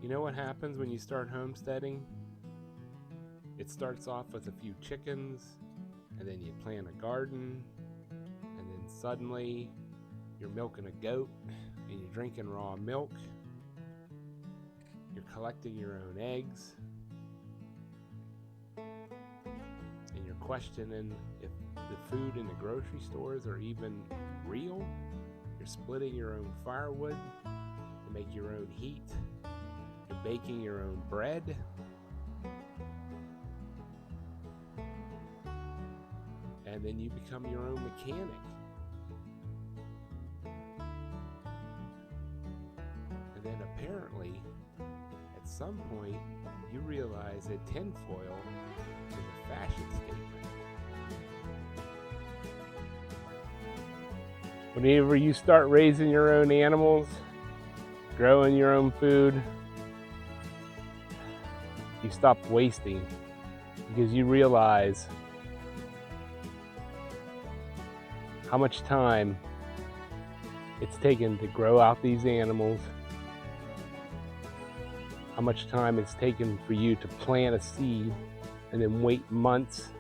You know what happens when you start homesteading? It starts off with a few chickens, and then you plant a garden, and then suddenly you're milking a goat, and you're drinking raw milk. You're collecting your own eggs, and you're questioning if the food in the grocery stores are even real. You're splitting your own firewood to make your own heat. You're baking your own bread. And then you become your own mechanic. And then apparently, at some point, you realize that tinfoil is a fashion statement. Whenever you start raising your own animals, growing your own food, you stop wasting because you realize how much time it's taken to grow out these animals, how much time it's taken for you to plant a seed and then wait months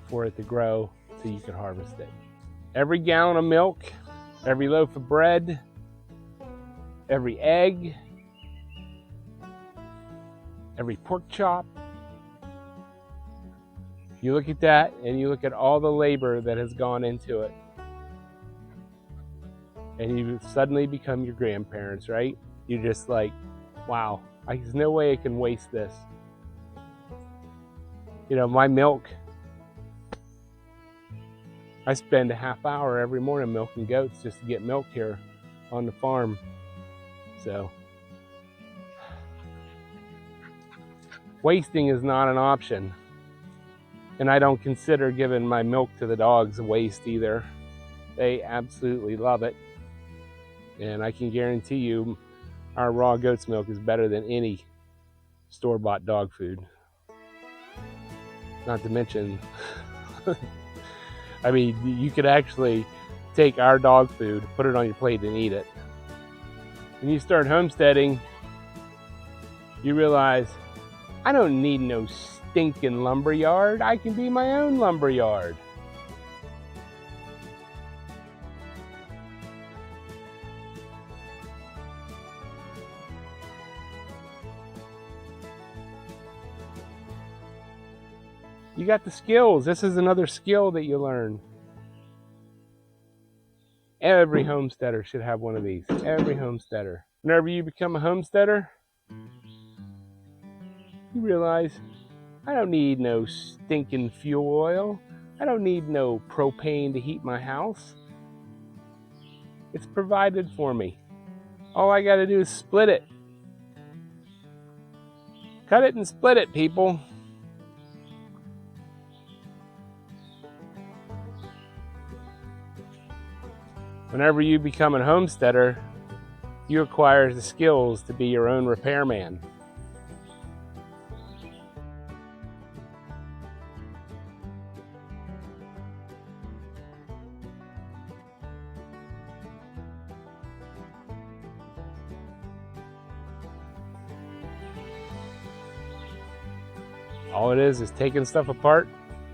for it to grow so you can harvest it. Every gallon of milk, every loaf of bread, every egg, every pork chop, you look at that and you look at all the labor that has gone into it, and you suddenly become your grandparents, right? You're just like, wow, there's no way I can waste this. You know, my milk, I spend a half hour every morning milking goats just to get milk here on the farm. So wasting is not an option. And I don't consider giving my milk to the dogs a waste either. They absolutely love it. And I can guarantee you our raw goat's milk is better than any store-bought dog food. Not to mention, I mean, you could actually take our dog food, put it on your plate and eat it. When you start homesteading, you realize, I don't need no stinking lumberyard. I can be my own lumberyard. You got the skills. This is another skill that you learn. Every homesteader should have one of these. Every homesteader. Whenever you become a homesteader, you realize, I don't need no stinking fuel oil. I don't need no propane to heat my house. It's provided for me. All I got to do is split it. Cut it and split it, people. Whenever you become a homesteader, you acquire the skills to be your own repairman. All it is taking stuff apart,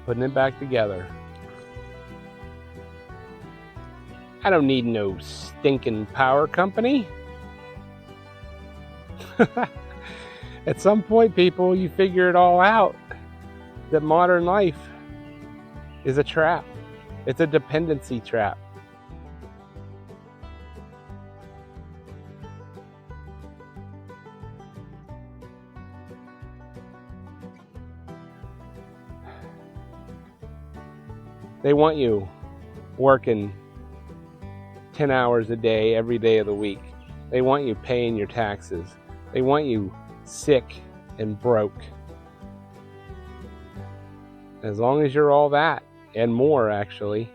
putting it back together. I don't need no stinking power company. At some point, people, you figure it all out, that modern life is a trap. It's a dependency trap. They want you working 10 hours a day, every day of the week. They want you paying your taxes. They want you sick and broke. As long as you're all that, and more actually,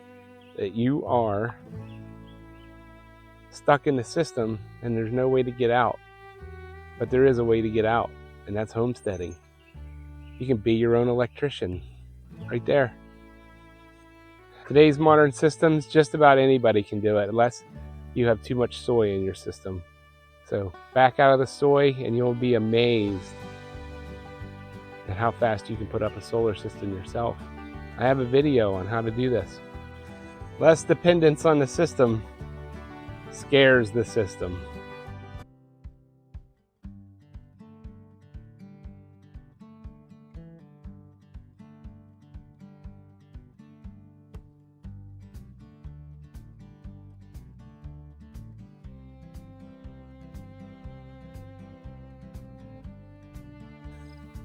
that you are stuck in the system and there's no way to get out. But there is a way to get out, and that's homesteading. You can be your own electrician, right there. Today's modern systems, just about anybody can do it, unless you have too much soy in your system. So back out of the soy and you'll be amazed at how fast you can put up a solar system yourself. I have a video on how to do this. Less dependence on the system scares the system.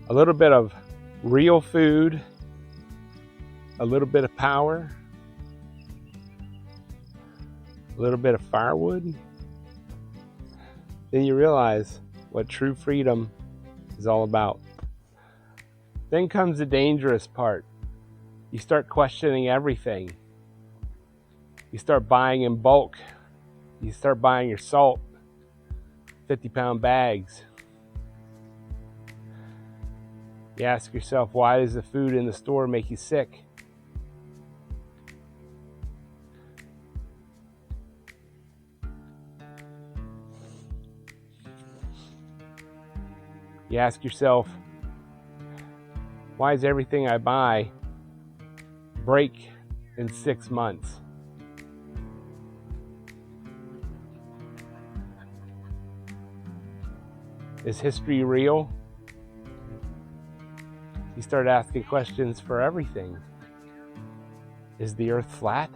A little bit of real food, a little bit of power, a little bit of firewood, then you realize what true freedom is all about. Then comes the dangerous part. You start questioning everything. You start buying in bulk. You start buying your salt, 50-pound bags. You ask yourself, why does the food in the store make you sick? You ask yourself, why does everything I buy break in 6 months? Is history real? You start asking questions for everything. Is the earth flat?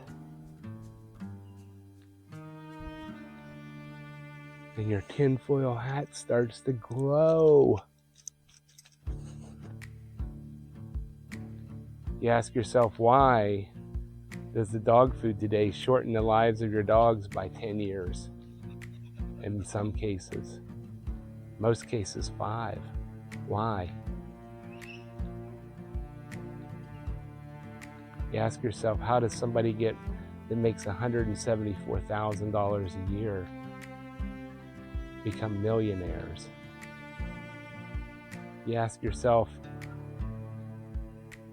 And your tinfoil hat starts to glow. You ask yourself, why does the dog food today shorten the lives of your dogs by 10 years? In some cases. Most cases 5. Why? You ask yourself, how does somebody that makes $174,000 a year become millionaires? You ask yourself,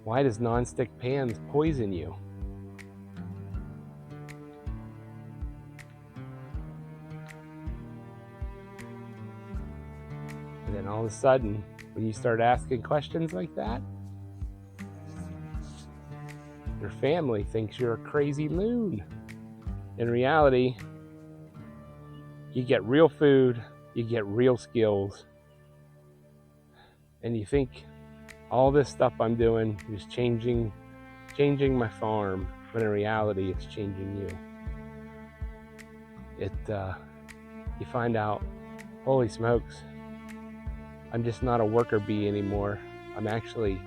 why does nonstick pans poison you? And then all of a sudden, when you start asking questions like that, your family thinks you're a crazy loon. In reality, you get real food, you get real skills, and you think all this stuff I'm doing is changing my farm, but in reality, it's changing you. You find out, holy smokes, I'm just not a worker bee anymore. I'm actually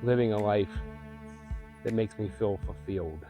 living a life that makes me feel fulfilled.